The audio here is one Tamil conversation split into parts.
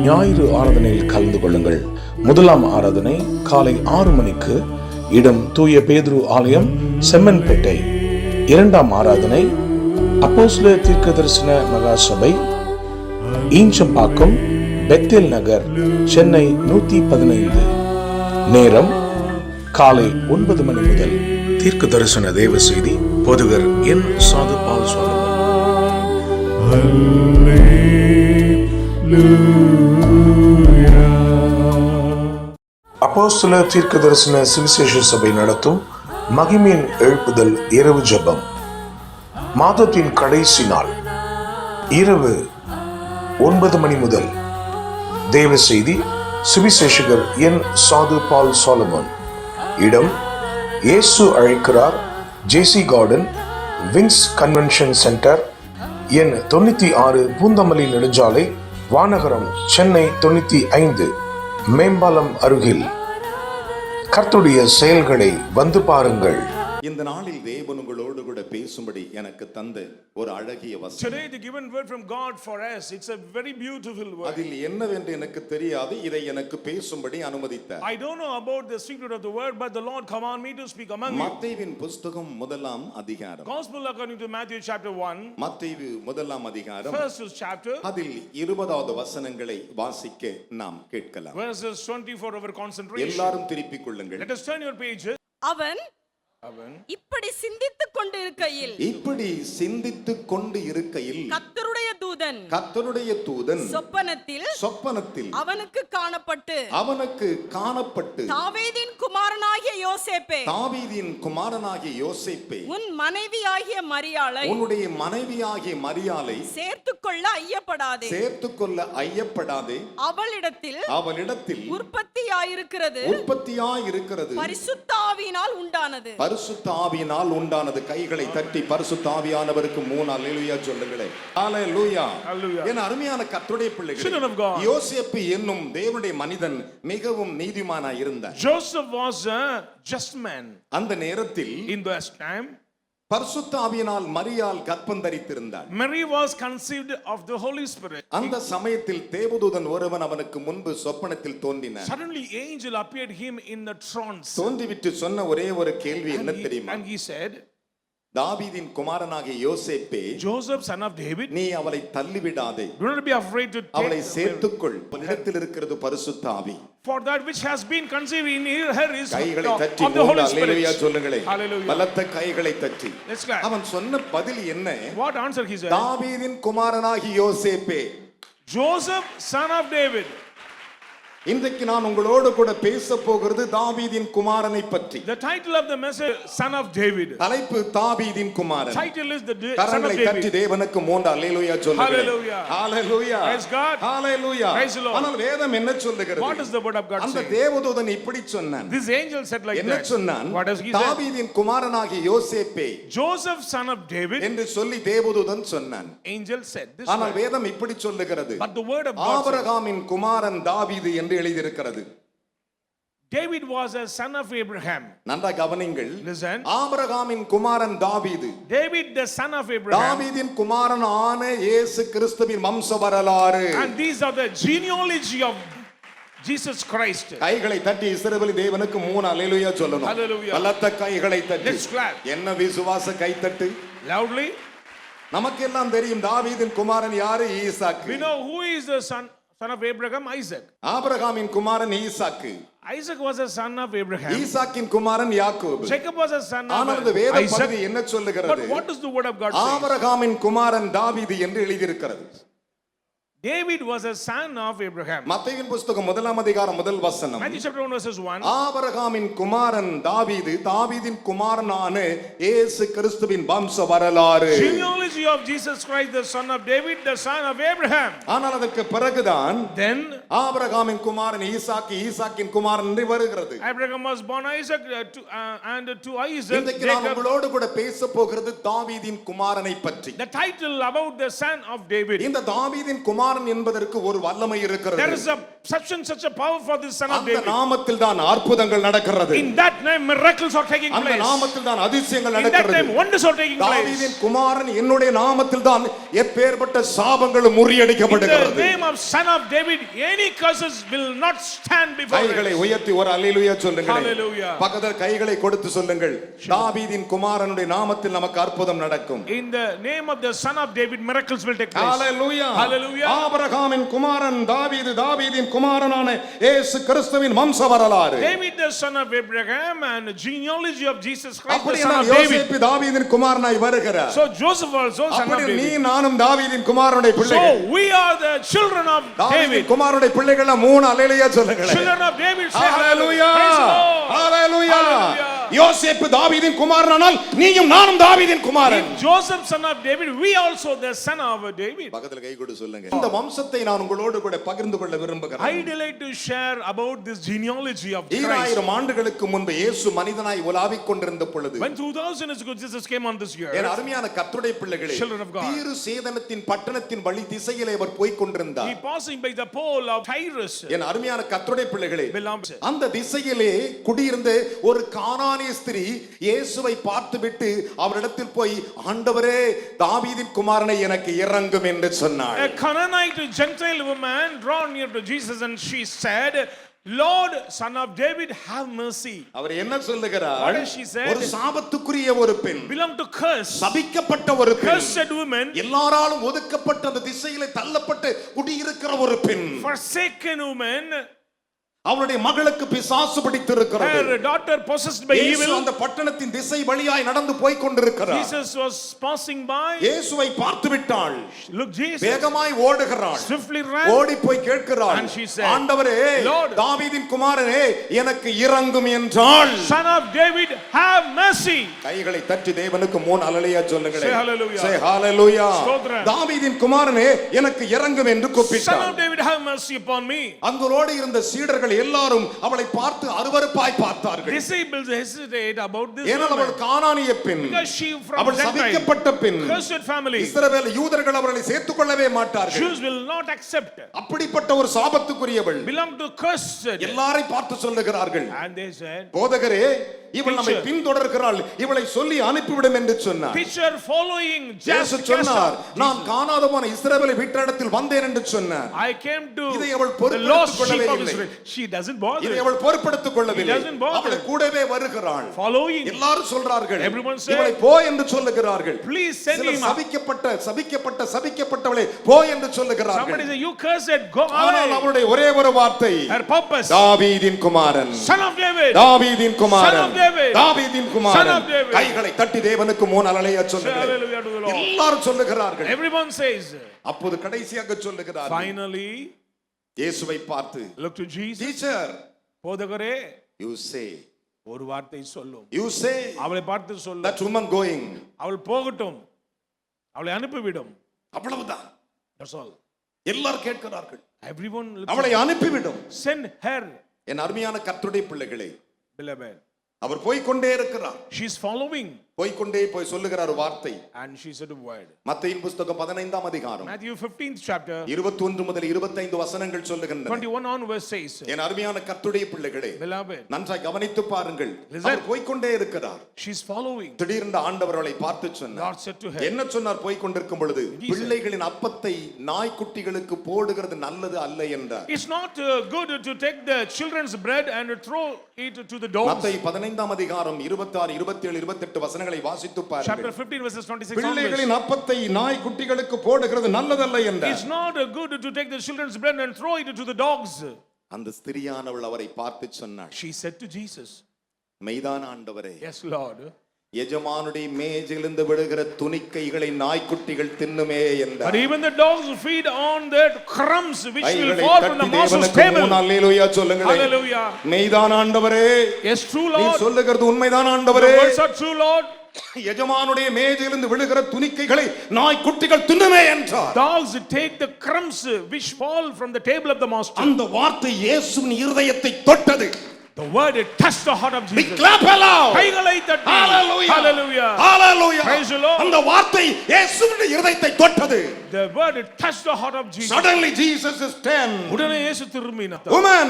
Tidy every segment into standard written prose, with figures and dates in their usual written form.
ஞாயிறு ஆராதனையில் கலந்து கொள்ளுங்கள். முதலாம் ஆராதனை காலை 6 மணிக்கு, இடம் தூய பேதுரு ஆலயம், செம்மன்பேட்டை. இரண்டாம் ஆராதனை அப்போஸ்தலர் தீர்க்கதரிசன மகாசபை, ஈஞ்சம்பாக்கம், பெத்தேல் நகர், சென்னை 115. நேரம் காலை 9 மணி முதல். தீர்க்க தரிசன தேவ செய்தி போதகர் என். சாது பால் சுவாமி. அப்போஸ்தலர் தீர்க்க தரிசன சுவிசேஷ சபை நடத்தும் மகிமையின் எழுப்புதல் இரவு ஜெபம். மாதத்தின் கடைசி நாள் இரவு 9 மணி முதல். தேவ செய்தி சுவிசேஷகர் என். சாது பால் சாலமன். இடம் இயேசு அழைக்கிறார், ஜேசி கார்டன், விங்ஸ் கன்வென்ஷன் சென்டர், எண் 96, பூந்தமல்லி நெடுஞ்சாலை, வானகரம், சென்னை 95, மேம்பாலம் அருகில். கர்த்தருடைய செயல்களை வந்து பாருங்கள். இந்த நாளில் தேவன் உங்களோடு கூட பேசும்படி எனக்கு தந்த ஒரு அழகிய வசனம். Today the given word from God for us, it's a very beautiful word. அதில் என்னவென்று எனக்கு தெரியாது, இதை எனக்கு பேசும்படி அனுமதித்தார். I don't know about the secret of the word, but the Lord command me to speak among you. மத்தேயுவின் புத்தகம் 1ஆம் அதிகாரம். Gospel according to Matthew chapter 1. மத்தேயு 1ஆம் அதிகாரம். First chapter. அதில் 20வது வசனங்களை வாசிக்க நாம் கேட்கலாம். Verses 24 over concentration. எல்லாரும் திருப்பிக் கொள்ளுங்கள். Let us turn your pages. அவன் இப்படி சிந்தித்துக் கொண்டு இருக்கையில் கர்த்தருடைய தூதன் சொப்பனத்தில் அவனுக்கு காணப்பட்டு தாவீதின் குமாரனாகிய யோசேப்பே உன் மனைவியாகிய மரியாளை சேர்த்துக்கொள்ள ஐயப்படாதே அவளிடத்தில் உற்பத்தியாயிருக்கிறது பரிசுத்த ஆவியினால் உண்டானது. கைகளை தட்டி பரிசுத்த ஆவியானவருக்கு 3 அல்லேலூயா சொல்லுங்களே. அல்லேலூயா. என் அருமையான கர்த்தருடைய பிள்ளைகளே, யோசேப்பு என்னும் தேவனுடைய மனிதன் மிகவும் நீதிமானாய் இருந்தார். Joseph was a just man. அந்த நேரத்தில் in this time பரிசுத்த ஆவியினால் மரியாள் கர்ப்பம் தரித்திருந்தாள். Mary was conceived of the Holy Spirit. அந்த சமயத்தில் தேவதூதன் ஒருவன் அவனுக்கு முன்பு சொப்பனத்தில் தோன்றினான். Suddenly angel appeared him in the trance. தோன்றிவிட்டு சொன்ன ஒரே ஒரு கேள்வி என்ன தெரியுமா? And he said, தாவீதின் குமாரனாகிய யோசேப்பே, Joseph son of David, நீ அவளை தள்ளிவிடாதே, do not be afraid to take அவளை சேர்த்துக்கொள், உன்னிடத்தில் இருக்கிறது பரிசுத்த ஆவி. For that which has been conceived in her is கைகளை தட்டி of the Holy Spirit. அல்லேலூயா சொல்லுங்களே. Hallelujah. பலத்த கைகளை தட்டி. அவன் சொன்ன பதில் என்ன? What answer he said? தாவீதின் குமாரனாகிய யோசேப்பே, Joseph son of David. இன்றைக்கு நான் உங்களோடு கூட பேச போகிறது தாவீதின் குமாரனை பற்றி. The title of the message, son of David. தலைப்பு தாவீதின் குமாரன். Title is the son of கரங்களை தட்டி David. தேவனுக்கு 3 அல்லேலூயா சொல்லுங்க. Hallelujah. Hallelujah. Praise God. Hallelujah. Praise the Lord. ஆனால் வேதம் என்ன சொல்லுகிறது? What does the word of God say? அந்த தேவதூதன் இப்படி சொன்னான். This angel said like என்ன that. சொன்னான்? What does he say? தாவீதின் குமாரனாகிய யோசேப்பே, Joseph son of David என்று சொல்லி தேவதூதன் சொன்னான். angel said this. ஆனால் வேதம் இப்படி சொல்லுகிறது. But the word of God says, ஆபிரகாமின் குமாரன் தாவீது என்று எழுதியிருக்கிறது. David was a son of Abraham. நன்றாக கவனிங்கள். Listen. ஆபிரகாமின் குமாரன் தாவீது. David the son of Abraham. தாவீதின் குமாரன் ஆன இயேசு கிறிஸ்துவின் வம்ச வரலாறு. And these are the genealogy of Jesus Christ. கைகளை தட்டி இஸ்ரவேல் தேவனுக்கு 3 அல்லேலூயா சொல்லணும். Hallelujah. பலத்த கைகளை தட்டி. Let's clap. என்ன விசுவாச கைத்தட்டு. Loudly. நமக்கெல்லாம் தெரியும் தாவீதின் குமாரன் யாரு? ஈசாக்கு. We know who is the son of Abraham, Isaac. ஆபிரகாமின் குமாரன் ஈசாக்கு. Isaac was a son of Abraham. ஈசாக்கின் குமாரன் யாக்கோபு. Jacob was a son of ஆனால் இந்த வேத பகுதி என்ன Isaac. சொல்லுகிறது? But what does the word of God say? ஆபிரகாமின் குமாரன் தாவீது என்று எழுதியிருக்கிறது. David was a son of Abraham. மத்தேயுவின் புத்தகம் 1ஆம் அதிகாரம் 1 வசனம். Matthew chapter 1 verses 1. ஆபிரகாமின் குமாரன் தாவீது, தாவீதின் குமாரனான இயேசு கிறிஸ்துவின் வம்ச வரலாறு. Genealogy of Jesus Christ, the son of David, the son of Abraham. ஆனால் அதற்கு பிறகுதான் Then ஆபிரகாமின் குமாரன் ஈசாக்கு, ஈசாக்கின் குமாரன் என்று வருகிறது. Abraham was born Isaac and to Isaac இன்றைக்கு நான் உங்களோடு கூட பேச போகிறது தாவீதின் குமாரனை பற்றி. The title about the son of David. இந்த தாவீதின் குமாரன் என்பதற்கு ஒரு வல்லமை இருக்கிறது. There is a such a power for this son of அந்த David. நாமத்தில் தான் அற்புதங்கள் நடக்கிறது. In that name miracles are taking அந்த place. நாமத்தில் தான் அதிசயங்கள் In that நடக்கிறது. name wonders are taking place. தாவீதின் குமாரன் என்னுடைய நாமத்தில் தான் எப்பேர்ப்பட்ட சாபங்களும் In the முறியடிக்கப்படுகிறது. name of son of David, any curses will not stand before கைகளை us. உயர்த்தி ஒரு அல்லேலூயா சொல்லுங்கள். Hallelujah. பக்கத்தில் கைகளை கொடுத்து சொல்லுங்கள். தாவீதின் குமாரனுடைய நாமத்தில் நமக்கு அற்புதம் நடக்கும். In the name of the son of David, miracles will take place. Hallelujah. Hallelujah. ஆபிரகாமின் குமாரன் தாவீது, தாவீதின் குமாரனான இயேசு கிறிஸ்துவின் வம்ச வரலாறு. David the son of Abraham and the genealogy of Jesus Christ the அப்படியே son of David. யோசேப்பு தாவீதின் குமாரனாய் வருகிறார். So Joseph also son of அப்படியே நீ David. நானும் தாவீதின் குமாரனுடைய பிள்ளைகள். So we are the children of தாவீதின் David. குமாரனுடைய பிள்ளைகள் மூணு அல்லேலூயா சொல்லுங்கள். Children of David, say hallelujah. Praise the Lord. Hallelujah. Hallelujah. யோசேப்பு தாவீதின் குமாரனானால் நீயும் நானும் தாவீதின் குமாரன். If Joseph son of David, we also the son of David. பக்கத்துல கை கொடு சொல்லுங்க. இந்த வம்சத்தை நான் உங்களோடு கூட பகிர்ந்து கொள்ள விரும்புகிறேன். I delight to share about this genealogy of Christ. 2000 ஆண்டுகளுக்கு முன்பு இயேசு மனிதனாய் உலாவிக் கொண்டிருந்த பொழுது When 2000 years ago Jesus came on this earth, என் அருமையான கர்த்தருடைய பிள்ளைகளே, Children of God. தீரு சேதனத்தின் பட்டணத்தின் வழி திசையிலே அவர் போய்க் கொண்டிருந்தார். he passing by the pole of Tyrus. என் அருமையான கர்த்தருடைய பிள்ளைகளே, Beloved, அந்த திசையிலே குடியிருந்த ஒரு கானானிய ஸ்திரீ இயேசுவை பார்த்துவிட்டு அவரிடத்தில் போய் ஆண்டவரே தாவீதின் குமாரனை எனக்கு இறங்கும் என்று சொன்னாள். a Canaanite Gentile woman draw near to Jesus and she said, Lord, son of David, have mercy. அவர் என்ன சொல்லுகிறார்? What has she said? ஒரு சாபத்துக்குரிய ஒரு பெண், Belong to curse, சபிக்கப்பட்ட ஒரு பெண், cursed woman, எல்லாராலும் ஒதுக்கப்பட்ட அந்த திசையிலே தள்ளப்பட்டு குடியிருக்கிற ஒரு பெண், forsaken woman. அவளுடைய மகளுக்கு பிசாசு பிடித்திருக்கிறது. Her daughter possessed by இயேசு evil. அந்த பட்டணத்தின் திசை வழியாய் நடந்து போய் கொண்டிருக்கிறார். Jesus was passing by. இயேசுவை பார்த்து விட்டாள். Look, Jesus வேகமாய் ஓடுகிறாள். swiftly ran. ஓடி போய் கேட்கிறாள். And she said, ஆண்டவரே, Lord, தாவீதின் குமாரனே, எனக்கு இரங்கும் என்றாள். Son of David, have mercy. கைகளை தட்டி தேவனுக்கு மூணு அல்லேலூயா சொல்லுங்களே. Say hallelujah. Say hallelujah. ஸ்தோத்திரம். தாவீதின் குமாரனே, எனக்கு இரங்கும் என்று Son கூப்பிட்டாள். of David, have mercy upon me. அங்கோடு இருந்த சீடர்கள் எல்லாரும் அவளை பார்த்து அருவருப்பாய் பார்த்தார்கள். Disciples hesitate about this ஏனால் அவள் woman கானானிய பெண், because she from அவள் Gentile, சபிக்கப்பட்ட பெண். cursed family. இஸ்ரவேல் யூதர்கள் அவளை சேர்த்துக் கொள்ளவே மாட்டார்கள். Jews will not accept. அப்படிப்பட்ட ஒரு சாபத்துக்குரியவள். Belong to cursed. எல்லாரை பார்த்து சொல்லுகிறார்கள், And they said, போதகரே, இவள் நம்மை Teacher. பின்தொடர்கிறாள், இவளை சொல்லி அனுப்பிவிடும் என்று சொன்னார். teacher following இயேசு just சொன்னார், cast நான் காணாத போன இஸ்ரவேலை வீட்டிடத்தில் வந்தேன் என்று சொன்னார். I came to இதை அவள் the பொறுப்பெடுத்துக் lost sheep கொள்ளவே of இல்லை. Israel. She doesn't bother. இதை அவள் பொறுப்பெடுத்துக் கொள்ளவில்லை. He doesn't bother. அவள் கூடவே வருகிறாள். Following. எல்லாரும் சொல்றார்கள், Everyone said, இவளை போ என்று சொல்லுகிறார்கள். Please send சிலர் him up. சபிக்கப்பட்டவளை போ என்று சொல்லுகிறார்கள். Somebody say, you cursed, go ஆனால் away. அவளுடைய ஒரே ஒரு வார்த்தை, Her purpose, தாவீதின் குமாரன், son of David, தாவீதின் குமாரன், Son of David. தாவீதின் Son குமாரன். of David. கைகளை தட்டி தேவனுக்கு மூணு அல்லேலூயா say சொல்லுங்கள். hallelujah to the Lord. எல்லாரும் சொல்லுகிறார்கள். Everyone says, அப்போது கடைசியாக சொல்லுகிறார்கள், finally, இயேசுவை பார்த்து, look to Jesus. டீச்சர், போதகரே, you say, ஒரு வார்த்தை சொல்லும். you say அவளை பார்த்து சொல்லும். that woman going. அவள் போகட்டும், அவளை அனுப்பிவிடும். அவ்வளவுதான். That's all. எல்லாரும் கேட்கிறார்கள், Everyone அவளை அனுப்பிவிடும். send her, என் அருமையான கர்த்தருடைய பிள்ளைகளே, beloved. அவர் போய்க்கொண்டே இருக்கிறார். She's following. போய்க்கொண்டே போய் சொல்லுகிறார் வார்த்தை. And she said a word. மத்தேயின் புத்தகம் 15ஆம் அதிகாரம் Matthew 15th chapter, 21 முதல் 25 வசனங்கள் சொல்லுகின்றன. 21 on verse says, என் அருமையான கர்த்தருடைய பிள்ளைகளே, beloved, நன்றாய் கவனித்து பாருங்கள். Listen. அவர் போய்க்கொண்டே இருக்கிறார். she's following. திடீரென்று ஆண்டவர் அவளை பார்த்து சொன்னார். God said to her, என்ன சொன்னார்? போய்க்கொண்டிருக்கும் பொழுது, He said, பிள்ளைகளின் அப்பத்தை நாய்க்குட்டிகளுக்கு போடுகிறது நல்லது அல்ல என்றார். it's not good to take the children's bread and throw it to the dogs. மத்தேயு 15ஆம் அதிகாரம் 26, 27, 28 வசனங்களை வாசித்து Chapter பாருங்கள். 15 verses 26 onwards. பிள்ளைகளின் அப்பத்தை நாய்க்குட்டிகளுக்கு போடுகிறது நல்லதல்ல என்றார். It's not good to take the children's bread and throw it to the dogs. அந்த ஸ்திரியானவள் அவரை பார்த்து சொன்னாள், She said to Jesus, மெய்தான ஆண்டவரே, yes Lord, எஜமானுடைய மேஜிலிருந்து விழுகிற துணிக்கைகளை நாய்க்குட்டிகள் தின்னுமே என்றார். but even the dogs feed on that crumbs which will கைகளை fall from the தட்டி master's தேவனுக்கு table. மூணு அல்லேலூயா சொல்லுங்களேன். Hallelujah. மெய்தான ஆண்டவரே, Yes, true நீ Lord. சொல்லுகிறது உண்மைதான The ஆண்டவரே. words are true, Lord. எஜமானுடைய மேஜையிலிருந்து விழுகிற துணிக்கைகளை நாய்க்குட்டிகள் தின்னுமே என்றார். Dogs take the crumbs which fall from the table of the master. அந்த வார்த்தை இயேசுவின் இருதயத்தை தொட்டது. The word it touched the heart of We Jesus. clap aloud. கைகளை தட்டி. Hallelujah. Hallelujah. Hallelujah. Praise the Lord. அந்த வார்த்தை இயேசுவின் இதயத்தை தொட்டது. The word it touched the heart of Jesus. Suddenly Jesus is 10. உடனே இயேசு திரும்பினார். Woman,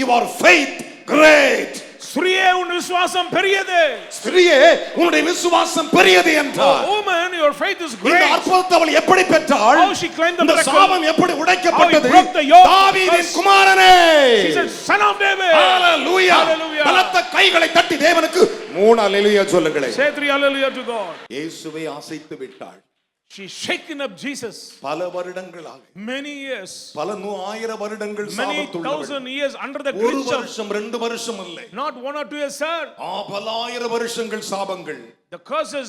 your faith great. ஸ்திரியே உன் விசுவாசம் பெரியது. ஸ்திரியே உன்னுடைய விசுவாசம் பெரியது என்றார். Oh woman, your faith is இந்த great. அற்புதத்தை அவள் எப்படி பெற்றாள்? How she claimed the இந்த miracle. சாபம் எப்படி உடைக்கப்பட்டது? How he broke the yoke. தாவீதின் குமாரனே. She said, son of David. Hallelujah. Hallelujah. பலத்த கைகளை தட்டி தேவனுக்கு 3 ஹalleluya சொல்லுங்களேன். Say 3 hallelujah to God. இயேசுவை ஆசைத்து விட்டாள். She shaken up Jesus. பல வருடங்களாக Many years. பல 1000 வருடங்கள் Many சாபத்துள்ளவள். 1000 years under the ஒரு grip of. வருஷம் 2 வருஷம் இல்லை. Not 1 or 2 years, sir. பல 1000 வருஷங்கள் சாபங்கள். The curses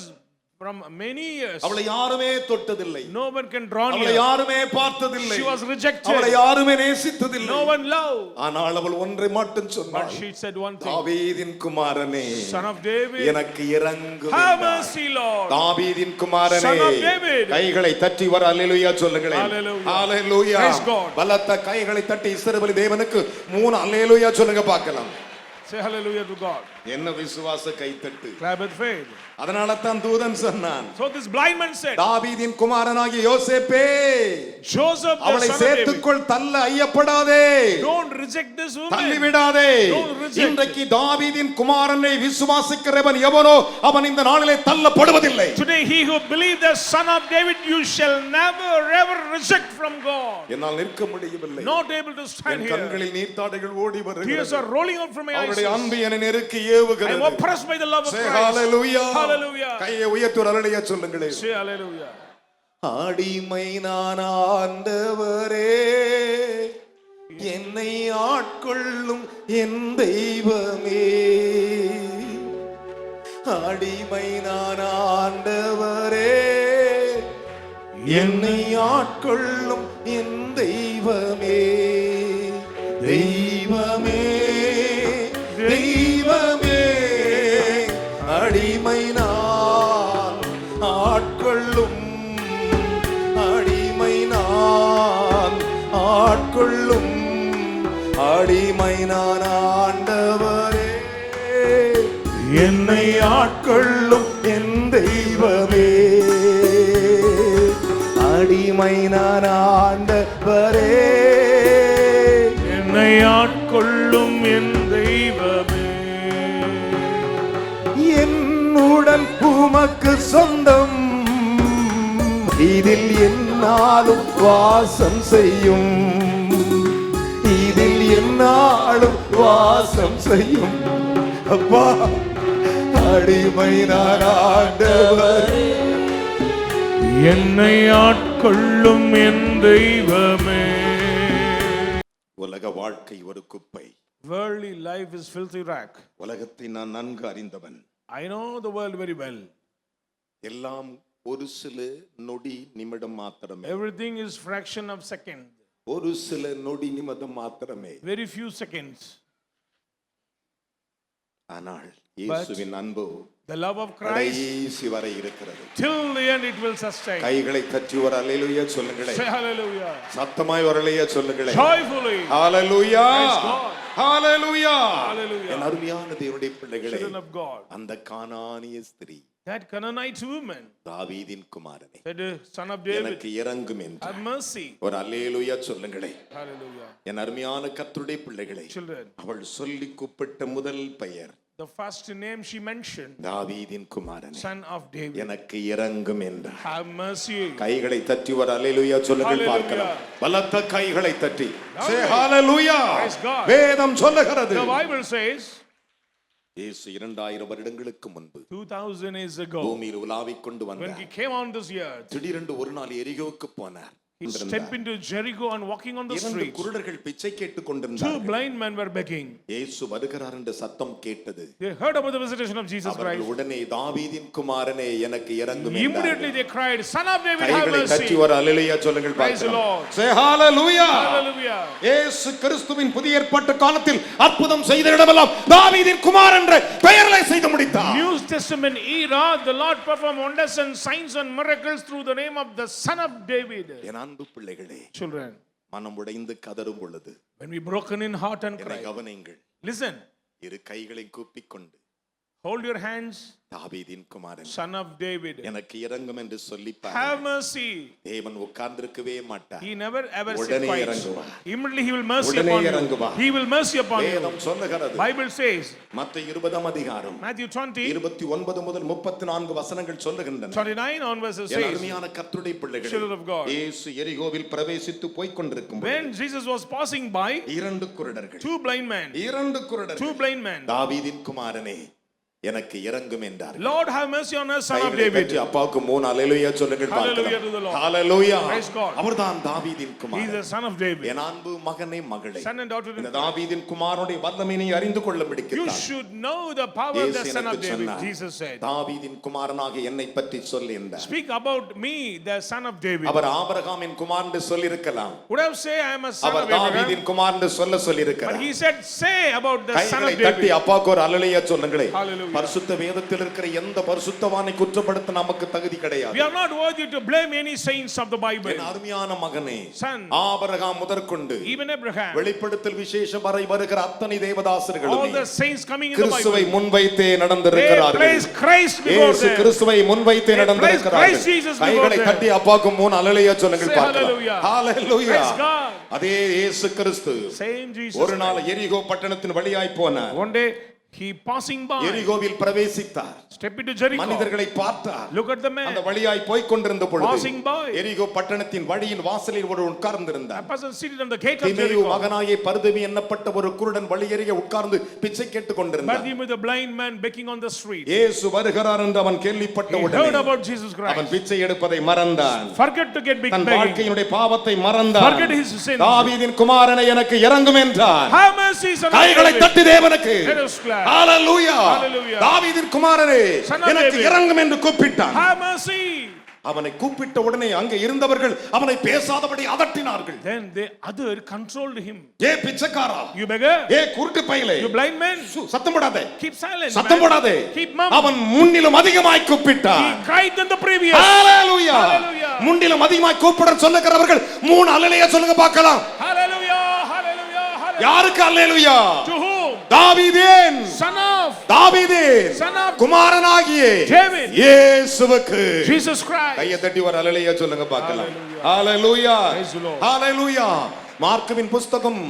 from many years. அவளை யாருமே தொட்டதில்லை. No one can draw அவளை near. யாருமே பார்த்ததில்லை. She was rejected. அவளை யாருமே நேசித்ததில்லை. No one loved. ஆனால் அவள் ஒன்றை மட்டும் But சொன்னாள். she said one thing. தாவீதின் குமாரனே, Son of David. எனக்கு இரங்கும் Have என்றார். mercy, Lord. தாவீதின் குமாரனே, Son of David. கைகளை தட்டி வர அல்லேலூயா சொல்லுங்களேன். Hallelujah. ஹalleluya. Praise God. பலத்த கைகளை தட்டி இஸ்ரவேல் தேவனுக்கு 3 அல்லேலூயா சொல்லுங்க பார்க்கலாம். Say hallelujah to God. என்ன விசுவாச கைத்தட்டு. Clap with faith. அதனால தான் தூதன் சொன்னான், So this blind man said, தாவீதின் குமாரனாகிய யோசேப்பே, Joseph the அவளை son of David, சேர்த்துக்கொள், தள்ள ஐயப்படாதே, don't reject this தள்ளி woman. விடாதே. Don't reject. இன்றைக்கு தாவீதின் குமாரனை விசுவாசிக்கிறவன் எவனோ அவன் இந்த நாளிலே தள்ளப்படுவதில்லை. Today he who believes the son of David, you shall never ever reject from God. என்னால் நிற்க முடியவில்லை. Not able to stand N here. கண்களில் நீர்த்தாடைகள் ஓடி Tears வருகிறது. are rolling out from my eyes. அவருடைய அன்பு என்னை நெருக்கி I am ஏவுகிறது. oppressed by the love of Say Christ. hallelujah. Hallelujah. கையை உயர்த்தி ஒரு அல்லேலூயா சொல்லுங்களே. Say hallelujah. அடிமை நான் ஆண்டவரே, என்னை ஆட்கொள்ளும் என் தெய்வமே. அடிமை நான் ஆண்டவரே, என்னை ஆட்கொள்ளும் என் தெய்வமே. தெய்வமே, தெய்வமே, அடிமை நான் ஆட்கொள்ளும், அடிமை நான் ஆட்கொள்ளும், அடிமை நான் ஆண்டவரே, என்னை ஆட்கொள்ளும் என் தெய்வமே. அடிமை நான் ஆண்டவரே, என்னை ஆட்கொள்ளும் என் தெய்வமே. என் உடல் உமக்கு சொந்தம், இதில் என்னாலும் வாசம் செய்யும், இதில் என்னாலும் வாசம் செய்யும். அப்பா, அடிமை நான் ஆண்டவரே, என்னை ஆட்கொள்ளும் என் தெய்வமே. உலக வாழ்க்கை ஒரு குப்பை. Worldly life is filthy rag. உலகத்தை நான் நன்கு அறிந்தவன். I know the world very well. எல்லாம் ஒரு சில நொடி நிமிடம் மாத்திரமே. Everything is fraction of second. ஒரு சில நொடி நிமிடம் மாத்திரமே. Very few seconds. ஆனால் இயேசுவின் அன்பு The love of Christ, கடைசி வரை இருக்கிறது. till the end it will sustain. கைகளை தட்டி ஒரு அல்லேலூயா சொல்லுங்களேன். Say hallelujah. சத்தமாய் ஒரு அல்லேலூயா சொல்லுங்களேன். Joyfully. ஹalleluya. Praise God. ஹalleluya. Hallelujah. என் அருமையான தேவனுடைய பிள்ளைகளே, Children of God. அந்த கானானிய ஸ்திரீ, That Canaanite woman தாவீதின் குமாரனே, said, son of David, எனக்கு இரங்கும் என்று have mercy. ஒரு அல்லேலூயா சொல்லுங்களேன். Hallelujah. என் அருமையான கர்த்தருடைய பிள்ளைகளே, Children, அவள் சொல்லி கூப்பிட்ட முதல் பெயர் the first name she mentioned, தாவீதின் குமாரனே, son of David, எனக்கு இரங்கும் என்றார். have mercy. கைகளை தட்டி ஒரு அல்லேலூயா சொல்லுங்கள் Hallelujah. பார்க்கலாம். பலத்த கைகளை தட்டி say hallelujah. Praise God. வேதம் சொல்லுகிறது, The Bible says, இயேசு 2000 வருடங்களுக்கு முன்பு 2000 years ago, பூமியில் உலாவிக் கொண்டு when வந்தார். he came on this earth, திடீரென்று ஒரு நாள் எரிகோவுக்கு போனார். he stepped into Jericho and walking on the 2 streets. குருடர்கள் பிச்சை கேட்டுக் 2 கொண்டிருந்தார்கள். blind men were begging. இயேசு வருகிறார் என்ற சத்தம் கேட்டது. They heard about the visitation of Jesus அவர்கள் Christ. உடனே தாவீதின் குமாரனே எனக்கு இரங்கும் Immediately என்றார்கள். they cried, son of David, have கைகளை mercy. தட்டி ஒரு அல்லேலூயா சொல்லுங்கள் Praise the பார்க்கலாம். Lord. say hallelujah. Hallelujah. இயேசு கிறிஸ்துவின் புதிய ஏற்பாட்டு காலத்தில் அற்புதம் செய்த இடமெல்லாம் தாவீதின் குமாரன் என்ற பெயரிலே செய்து முடித்தார். New Testament era, the Lord performed wonders and signs and miracles through the name of the son of David. என் அன்பு பிள்ளைகளே, Children, மனம் உடைந்து கதறும் பொழுது when we broken in heart and என்னை cry, கவனியுங்கள். listen, இரு கைகளை கூப்பிக்கொண்டு hold your hands, தாவீதின் குமாரன் son of David, எனக்கு இரங்கும் என்று சொல்லி have mercy. தேவன் உட்கார்ந்திருக்கவே மாட்டார். He never ever sit உடனே quiet. இறங்குவார். Immediately he will mercy உடனே upon you. இறங்குவார். He will mercy upon you. வேதம் சொல்லுகிறது. Bible says, மத்தேயு 20 அதிகாரம் Matthew 20, 29 முதல் 34 வசனங்கள் சொல்லுகின்றன. 29 on verses என் says, அருமையான கர்த்தருடைய பிள்ளைகளே, children of God, இயேசு எரிகோவில் பிரவேசித்து போய்க் கொண்டிருக்கும் when Jesus was passing by, இரண்டு குருடர்கள், two blind men, இரண்டு குருடர்கள், two blind men, தாவீதின் குமாரனே எனக்கு இரங்கும் என்றார். Lord have mercy on us, son of David. அப்பாவுக்கு 3 அல்லேலூயா சொல்லுங்கள் Hallelujah to the Lord. Hallelujah. Praise God. அவர்தான் தாவீதின் He is Kumaran. the son of David. என் அன்பு மகனே மகளே, Son and daughter in இந்த தாவீதின் குமாரனுடைய வல்லமையை அறிந்து கொள்ள You பிடிக்கிறார். should know the power of the son of David, Jesus said. தாவீதின் குமாரனாக என்னை பற்றி சொல்லி என்றார். Speak about me, the son of David. அவர் ஆபிரகாமின் குமாரன் என்று சொல்லி இருக்கலாம். Would have say I am a son our of Abraham. தாவீதின் குமாரன் என்று சொல்லி But இருக்கிறார். he said, say about the son of கைகளை தட்டி David. அப்பாவுக்கு ஒரு அல்லேலூயா சொல்லுங்களே. Hallelujah. பரிசுத்த வேதத்தில் இருக்கிற எந்த பரிசுத்தவானை குற்றப்படுத்த நமக்கு தகுதி கிடையாது. We are not worthy to blame any saints of the Bible. என் அருமையான மகனே, Son, ஆபிரகாம் முதற்கொண்டு even Abraham, வெளிப்படுத்தல் விசேஷம் வரை வருகிற அத்தனை தேவதாசர்களும் all the saints coming in the கிறிஸ்துவை Bible, முன்வைத்தே they நடந்திருக்கிறார்கள். place Christ before இயேசு them. கிறிஸ்துவை முன்வைத்தே They place நடந்திருக்கிறார்கள். Christ Jesus before கைகளை them. தட்டி அப்பாவுக்கு 3 அல்லேலூயா சொல்லுங்கள் Say பார்க்கலாம். hallelujah. ஹalleluya. Praise God. அதே இயேசு கிறிஸ்து Same Jesus. ஒரு நாள் எரிகோ பட்டணத்தின் வழியாய் போனார். One day he passing by, எரிகோவில் பிரவேசித்தார். step into Jericho, மனிதர்களை பார்த்தார். look at the அந்த man வழியாய் போய்க் கொண்டிருந்த பொழுது passing by. எரிகோ பட்டணத்தின் வழியின் வாசலில் ஒரு உட்கார்ந்திருந்தார். A person seated on the gate of திமேயு Jericho. மகனாகிய பர்தேமி என்னப்பட்ட ஒரு குருடன் வழியருகே உட்கார்ந்து பிச்சை கேட்டுக் கொண்டிருந்தார். Bartimaeus, the blind man, begging on the street. இயேசு வருகிறார் என்று அவன் கேள்விப்பட்ட He உடனே heard about Jesus அவன் Christ. பிச்சை எடுப்பதை மறந்தான். Forget to get big than begging. வாழ்க்கையினுடைய பாவத்தை மறந்தான். Forget his sins. தாவீதின் குமாரனை எனக்கு இரங்கும் என்றார். Have mercy, son of கைகளை David. தட்டி தேவனுக்கு Let us clap. ஹalleluya. Hallelujah. தாவீதின் குமாரனே Son of எனக்கு David. இரங்கும் என்று கூப்பிட்டான். Have mercy. அவனை கூப்பிட்ட உடனே அங்கே இருந்தவர்கள் அவனை பேசாதபடி அதட்டினார்கள். Then the other controlled him. A பிச்சைக்காரா, You beggar, ஏ குருட்டு பயலே, you blind man, சத்தம் போடாதே, keep silent. சத்தம் man. போடாதே. Keep mum. அவன் முன்னிலும் அதிகமாய் கூப்பிட்டான். He cried than the previous. Hallelujah. Hallelujah. முன்னிலும் அதிகமாய் கூப்பிட சொல்லுகிறவர்கள் 3 அல்லேலூயா சொல்லுங்க பார்க்கலாம். Hallelujah, hallelujah, hallelujah. யாருக்கு அல்லேலூயா? To whom? தாவீதின் Son of தாவீதின் Son of குமாரனாகிய David. இயேசுவுக்கு Jesus Christ. கையை தட்டி ஒரு அல்லேலூயா சொல்லுங்க பார்க்கலாம். ஹalleluya. Praise the Lord. ஹalleluya. மார்க்குவின் புத்தகம்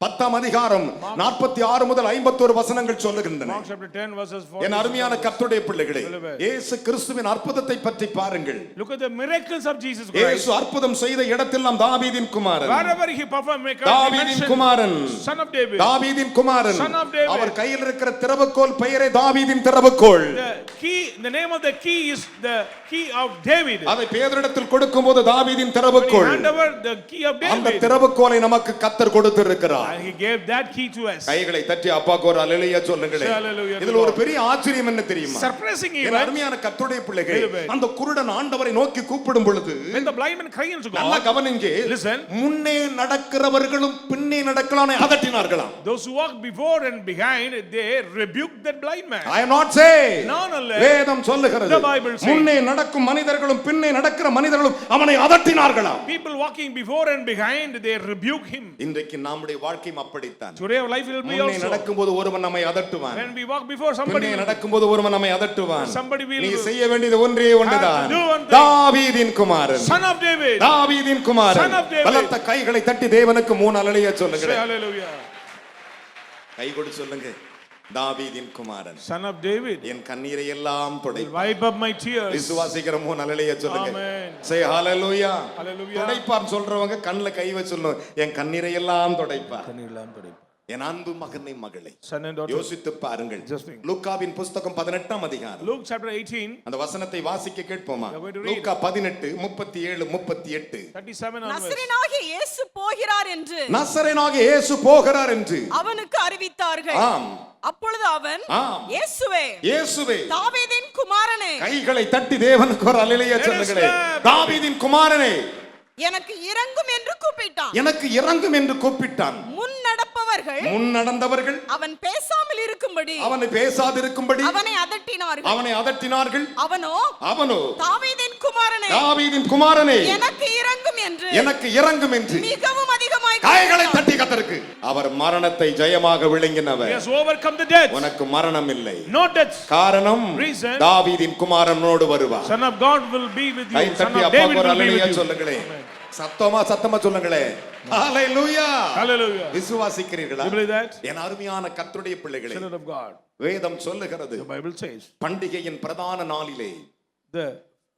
10ஆம் அதிகாரம் 46 முதல் 51 வசனங்கள் சொல்லுகின்றன. Mark chapter 10 verses 4. என் அருமையான கர்த்தருடைய பிள்ளைகளே, இயேசு கிறிஸ்துவின் அற்புதத்தை பற்றி பாருங்கள். Look at the miracles of Jesus Christ. இயேசு அற்புதம் செய்த இடத்திலெல்லாம் தாவீதின் குமாரன், Wherever he performed miracles, he தாவீதின் mentioned Kumaran, Son of David. தாவீதின் குமாரன். Son of David. அவர் கையில் இருக்கிற திறவுகோல் பெயரே தாவீதின் திறவுகோல். The key, the name of the key is the key of David. அதை பேதுருவிடத்தில் கொடுக்கும்போது தாவீதின் When he திறவுகோல், handed over the key of அந்த David, திறவுகோலை நமக்கு கர்த்தர் கொடுத்திருக்கிறார். and he gave that key to us. கைகளை தட்டி அப்பாக்கு ஒரு அல்லேலூயா சொல்லுங்களே. Hallelujah. இதுல ஒரு பெரிய ஆச்சரியம் என்ன தெரியுமா? Surprising என் event. அருமையான கர்த்தருடைய பிள்ளைகளே, Amen. அந்த குருடன் ஆண்டவரை நோக்கி கூப்பிடும் பொழுது When the blind man cried unto நல்லா God, கவனிங்க. listen. முன்னே நடக்கிறவர்களும் பின்னே நடக்கலானே அதட்டினார்களாம். Those who walk before and behind, they rebuked that blind man. I am not saying. No, no, no. வேதம் சொல்லுகிறது. The Bible says. முன்னே நடக்கும் மனிதர்களும் பின்னே நடக்கிற மனிதர்களும் அவனை அதட்டினார்களாம். People walking before and behind, they rebuke him. இன்றைக்கு நம்முடைய வாழ்க்கையும் அப்படித்தான். Today our life will be முன்னே also. நடக்கும்போது ஒருவன் நம்மை அதட்டுவான். When we walk before somebody, பின்னே நடக்கும்போது ஒருவன் நம்மை அதட்டுவான். somebody will நீ செய்ய வேண்டியது ஒன்றே ஒன்றுதான். have to do one thing. தாவீதின் குமாரன், Son of David. தாவீதின் குமாரன். Son of David. பலத்த கைகளை தட்டி தேவனுக்கு 3 அல்லேலூயா Say சொல்லுங்க. hallelujah. கை கொடு சொல்லுங்க. தாவீதின் குமாரன், Son of David. என் கண்ணீரை எல்லாம் Will துடைப்பார். wipe up my tears. விசுவாசிக்கிற 3 அல்லேலூயா சொல்லுங்க. Amen. Say hallelujah. Hallelujah. துடைப்பார் சொல்றவங்க கண்ணுல கை வச்சு சொல்லணும். என் கண்ணீரை எல்லாம் துடைப்பார். என் அன்பு மகனை மகளே, Son and daughter. யோசித்து பாருங்கள். Just think. லூக்காவின் புத்தகம் 18ஆம் அதிகாரம், Luke chapter 18, அந்த வசனத்தை வாசிக்க கேட்போமா? We are going to read. Luca 18 37 38. 37 onwards. நசரேயனாகிய இயேசு போகிறார் என்று நசரேயனாகிய இயேசு போகிறார் என்று அவனுக்கு அறிவித்தார்கள். ஆம். அப்பொழுது அவன், ஆம். இயேசுவே, இயேசுவே, தாவீதின் குமாரனே, கைகளை தட்டி தேவனுக்கு ஒரு அல்லேலூயா சொல்லுங்களே. தாவீதின் குமாரனே, எனக்கு இரங்கும் என்று கூப்பிட்டான். எனக்கு இரங்கும் என்று கூப்பிட்டான். முன் நடப்பவர்கள், முன் நடந்தவர்கள் அவன் பேசாமல் இருக்கும்படி, அவனை பேசாதிருக்கும்படி அவனை அதட்டினார்கள். அவனை அதட்டினார்கள். அவனோ தாவீதின் குமாரனே, தாவீதின் குமாரனே, எனக்கு இரங்கும் என்று எனக்கு இரங்கும் என்று மிகவும் அதிகமாய் கைகளை தட்டி கர்த்தருக்கு. அவர் மரணத்தை ஜெயமாக விழுங்கினவர். He has overcome the death. உனக்கு மரணம் இல்லை. No death. காரணம் Reason. தாவீதின் குமாரனோடு வருவார். Son of God will be with you. Guy Son தட்டி of அப்பா David ஒரு will be hallelujah with you. சொல்லுங்களே. சத்தமா சொல்லுங்களே. ஹalleluya. Hallelujah. விசுவாசிக்கிறீர்களா? You believe that? என் அருமையான கர்த்தருடைய பிள்ளைகளே. Children of God. வேதம் சொல்லுகிறது. The Bible says. பண்டிகையின் பிரதான நாளிலே The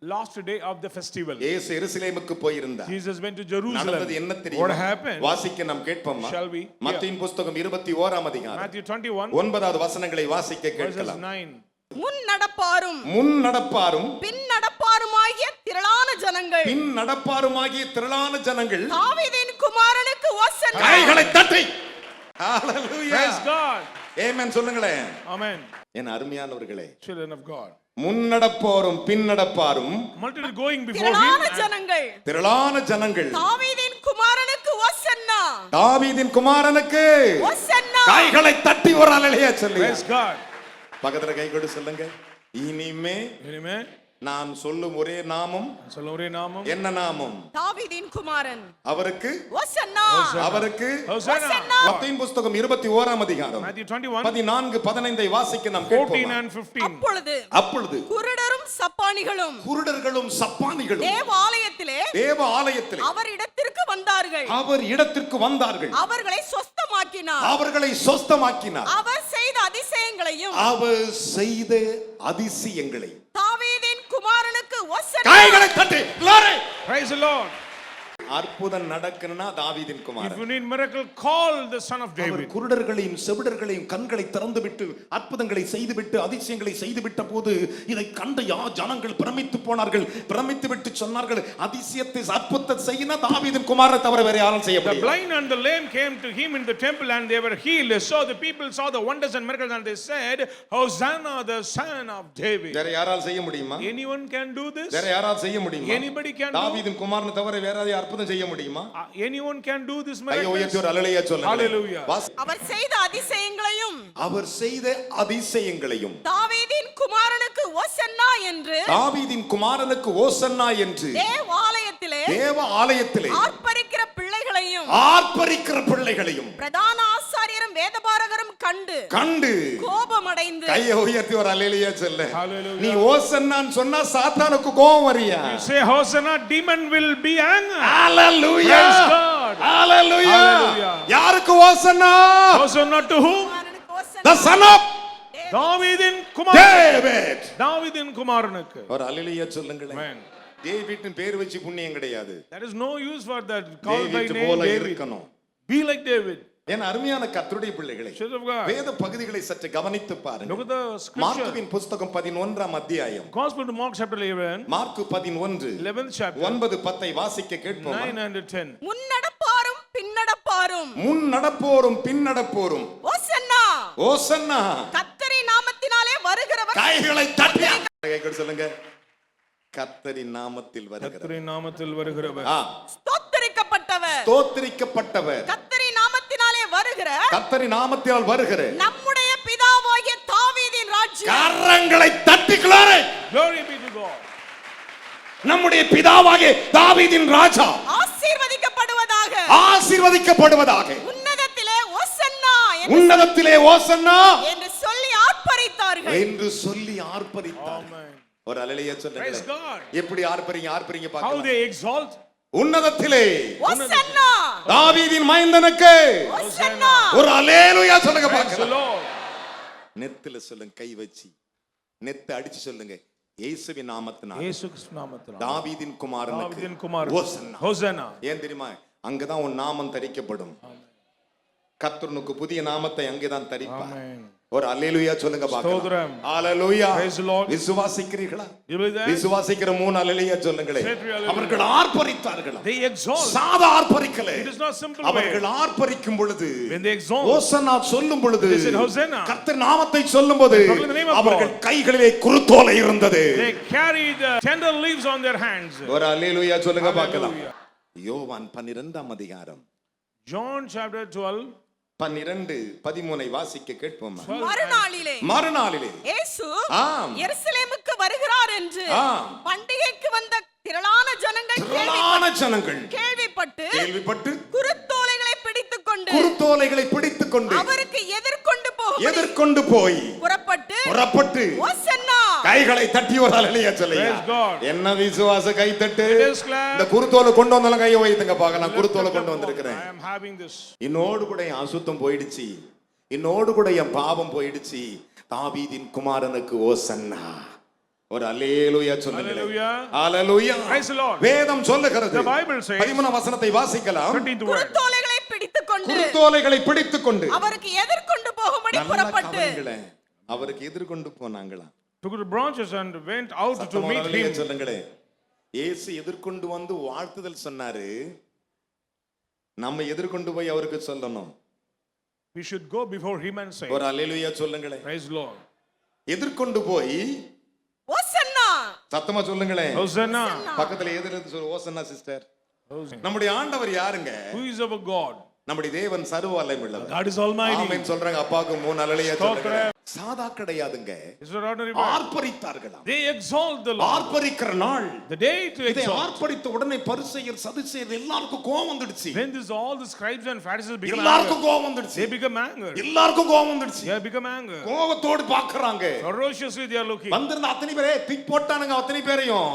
last day of the festival. இயேசு எருசலேமுக்கு போயிருந்தார். Jesus went to Jerusalem. நடந்தது என்ன What தெரியுமா? happened? வாசிக்க நாம் கேட்போமா? Shall we? மத்தேயின் புத்தகம் 21ஆம் அதிகாரம் Matthew 21. 9வது வசனங்களை வாசிக்க Verses கேட்கலாம். 9. முன் நடப்பாரும் முன் நடப்பாரும் பின் நடப்பாருமாகிய திரளான ஜனங்கள் பின் நடப்பாருமாகிய திரளான ஜனங்கள் தாவீதின் குமாரனுக்கு ஓசன்னா. கைகளை தட்டி ஹalleluya. Praise God. ஆமென் சொல்லுங்களேன். Amen. என் அருமையானவர்களே, Children of God. முன் நடப்போரும் பின் நடப்பாரும் Multitude going before திரளான him. ஜனங்கள் திரளான ஜனங்கள் தாவீதின் குமாரனுக்கு ஓசன்னா. தாவீதின் குமாரனுக்கு ஓசன்னா. கைகளை தட்டி ஒரு அல்லேலூயா சொல்லு. Praise God. பக்கத்துல கை கொடு சொல்லுங்க. இனிமே Amen. நான் சொல்லும் ஒரே நாமம் சொல்ல ஒரே நாமம். என்ன நாமம்? தாவீதின் குமாரன் அவருக்கு ஓசன்னா. அவருக்கு Hosanna. மத்தேயின் புத்தகம் 21ஆம் அதிகாரம் Matthew 21. 14 15ஐ வாசிக்க நாம் 14 கேட்போம். and 15. அப்பொழுது குருடரும் சப்பானிகளும் குருடர்களும் சப்பானிகளும் தேவ ஆலயத்திலே அவர் இடத்திற்கு வந்தார்கள். அவர் இடத்திற்கு வந்தார்கள். அவர்களை சொஸ்தமாக்கினார். அவர்களை சொஸ்தமாக்கினார். அவர் செய்த அதிசயங்களையும் அவர் செய்த அதிசயங்களை தாவீதின் குமாரனுக்கு ஓசன்னா. கைகளை தட்டி glory. Praise the Lord. அற்புதம் நடக்கணும்னா தாவீதின் If Kumaran. you need miracle, call the son of our David. குருடர்களையும் செவிடர்களையும் கண்களை திறந்துவிட்டு அற்புதங்களை செய்துவிட்டு அதிசயங்களை செய்துவிட்ட போது இதை கண்ட ஜனங்கள் பிரமித்து போனார்கள். பிரமித்து விட்டு சொன்னார்கள், அதிசயத்தை அற்புதத்தை செய்யினா தாவீதின் குமாரனை தவிர வேற யாரும் செய்ய The முடியாது. blind and the lame came to him in the temple and they were healed. So the people saw the wonders and miracles and they said, Hosanna, the son of David. வேற யாரால் செய்ய முடியுமா? Anyone can do this? வேற யாரால் செய்ய முடியுமா? Anybody can do? தாவீதின் குமாரனை தவிர வேற யாராவது அற்புதம் செய்ய முடியுமா? Anyone can do this ஐயோ miracle? உயர்த்தி ஒரு அல்லேலூயா சொல்லுங்க. Hallelujah. அவர் செய்த அதிசயங்களையும் அவர் செய்த அதிசயங்களையும் தாவீதின் குமாரனுக்கு ஓசன்னா என்று தாவீதின் குமாரனுக்கு ஓசன்னா என்று தேவ ஆலயத்திலே ஆர்ப்பரிக்கிற பிள்ளைகளையும் பிரதான ஆசாரியரும் வேதபாரகரும் கண்டு கோபமடைந்து கையை உயர்த்தி ஒரு அல்லேலூயா சொல்லு. Hallelujah. நீ ஓசன்னான்னு சொன்னா சாத்தானுக்கு கோபம் வரியா? You say Hosanna, demon will be angry. Hallelujah. Praise God. Hallelujah. Hallelujah. யாருக்கு ஓசன்னா? Hosanna to whom? குமாரனுக்கு ஓசன்னா. The son of தாவீதின் குமாரன். David. தாவீதின் குமாரனுக்கு. ஒரு அல்லேலூயா சொல்லுங்களேன். Amen. டேவிட்னு பேர் வச்சு புண்ணியம் கிடையாது. There is no use for that. Call by David name போல David. இருக்கணும். Be like David. என் அருமையான கர்த்தருடைய பிள்ளைகளே, Children of God. வேத பகுதிகளை சற்று கவனித்து Look பாருங்க. at the scripture. மார்க்குவின் புத்தகம் 11ஆம் அத்தியாயம். Gospel to Mark chapter 11. Mark 11 11th chapter. 9 10 வாசிக்க கேட்போம். 9 and 10. முன்னடப்பாரும் பின்னடப்பாரும் முன் நடப்போரும் பின் நடப்போரும் ஓசன்னா. ஓசன்னா. கர்த்தரின் நாமத்தினாலே வருகிறவர் கைகளை தட்டி கைகள் சொல்லுங்க. கர்த்தரின் நாமத்தில் வருகிறவர். கர்த்தரின் நாமத்தில் வருகிறவர். ஸ்தோத்திரிக்கப்பட்டவர். ஸ்தோத்திரிக்கப்பட்டவர். கர்த்தரின் நாமத்தினாலே வருகிற கர்த்தரின் நாமத்தினால் வருகிற நம்முடைய பிதாவாகிய தாவீதின் ராஜ்யம். கரங்களை தட்டி glory. Glory be to God. நம்முடைய பிதாவாகிய தாவீதின் ராஜா ஆசீர்வதிக்கப்படுவதாக உன்னதத்திலே ஓசன்னா உன்னதத்திலே ஓசன்னா என்று சொல்லி ஆர்ப்பரித்தார்கள். Amen. ஒரு அல்லேலூயா Praise சொல்லுங்க. God. எப்படி ஆர்ப்பரிங்க How பார்க்கலாம். they exalt. உன்னதத்திலே ஓசன்னா. தாவீதின் மைந்தனுக்கு ஓசன்னா. ஒரு அல்லேலூயா சொல்லுங்க Praise the பார்க்கலாம். Lord. நெத்தில சொல்லுங்க, கை வச்சு நெத்தை அடிச்சு சொல்லுங்க. இயேசுவின் நாமத்தினால் இயேசு கிறிஸ்து நாமத்தினால் தாவீதின் குமாரனுக்கு தாவீதின் குமாரன் ஓசன்னா. ஹோசன்னா. ஏன் தெரியுமா? அங்கதான் உன் நாமம் தரிக்கப்படும். கர்த்தருக்கு புதிய நாமத்தை அங்கேதான் தரிப்பார். Amen. ஒரு அல்லேலூயா சொல்லுங்க பார்க்கலாம். ஸ்தோத்திரம். ஹalleluya. Praise the Lord. விசுவாசிக்கிறீர்களா? You believe that? விசுவாசிக்கிற 3 அல்லேலூயா சொல்லுங்களே. Say 3 hallelujah. அவர்கள் ஆர்ப்பரித்தார்கள். They exalt. சாதா ஆர்ப்பரிக்கல. It is not simple அவர்கள் way. ஆர்ப்பரிக்கும் பொழுது, When they exalt, ஓசன்னா சொல்லும் பொழுது, they said Hosanna. கர்த்தர் நாமத்தை சொல்லும்போது Proclaim the name of God. அவர்கள் கைகளிலே குருத்தோலை இருந்தது. They carried tender leaves on their hands. ஒரு அல்லேலூயா சொல்லுங்க பார்க்கலாம். Hallelujah. யோவான் 12ஆம் அதிகாரம் John chapter 12. 12 13 வாசிக்க கேட்போமா? மறுநாளிலே இயேசு எருசலேமுக்கு வருகிறார் என்று பண்டிகைக்கு வந்த திரளான ஜனங்கள் கேள்விப்பட்டு குருத்தோலைகளை குருத்தோலைகளை பிடித்துக் கொண்டு அவருக்கு எதிர்கொண்டு போய் புறப்பட்டு ஓசன்னா கைகளை தட்டி ஒரு அல்லேலூயா சொல்லுங்க. என்ன விசுவாச கை தட்டு. இந்த குருத்தோலை கொண்டு வந்தாலும் கையை வைத்துங்க பார்க்கலாம். குருத்தோலை கொண்டு வந்திருக்கிறேன். இன்னோடு கூட என் அசுத்தம் போயிடுச்சு, இன்னோடு கூட என் பாவம் போயிடுச்சு. தாவீதின் குமாரனுக்கு ஓசன்னா. ஒரு அல்லேலூயா சொல்லுங்க. அல்லேலூயா. வேதம் சொல்லுகிறது. 13 வசனத்தை வாசிக்கலாம். குருத்தோலைகளை பிடித்துக்கொண்டு அவருக்கு எதிர்கொண்டு போகும்படி புறப்பட்டு அவருக்கு எதிர்கொண்டு போனாங்களா. took the branches and went out to meet him. சொல்லுங்களே. இயேசு எதிர்கொண்டு வந்து வாழ்த்துதல் சொன்னாரு. நம்ம எதிர்கொண்டு போய் அவருக்கு சொல்லணும். We should go before him and say. ஒரு அல்லேலூயா சொல்லுங்களே. Praise Lord. எதிர்கொண்டு போய் ஓசன்னா சத்தமா சொல்லுங்களே. Hosanna. பக்கத்துல எதிர்த்து சொல்ல. ஓசன்னா சிஸ்டர். நம்முடைய ஆண்டவர் யாருங்க? Who is our God? நம்முடைய தேவன் சர்வ வல்லமையுள்ளவர். God is almighty. ஆமென் சொல்றாங்க. அப்பாவுக்கு 3 அல்லேலூயா சொல்லுங்க. சாதா கிடையாதுங்க. ஆர்ப்பரித்தார்களாம். They exalt the Lord. ஆர்ப்பரிக்கிற நாள். The day to exalt. இதை ஆர்ப்பரித்த உடனே பரிசேயர் சதுசேயர் எல்லாருக்கும் கோபம் வந்துடுச்சு. When this all the scribes and Pharisees become எல்லாருக்கும் கோபம் வந்துடுச்சு. They become angry. எல்லாருக்கும் கோபம் வந்துடுச்சு. They become angry. கோபத்தோடு பார்க்கறாங்க. Ferociously they are looking. வந்திருந்த அத்தனை பேரே தூக்கி போட்டானுங்க. அத்தனை பேரையும்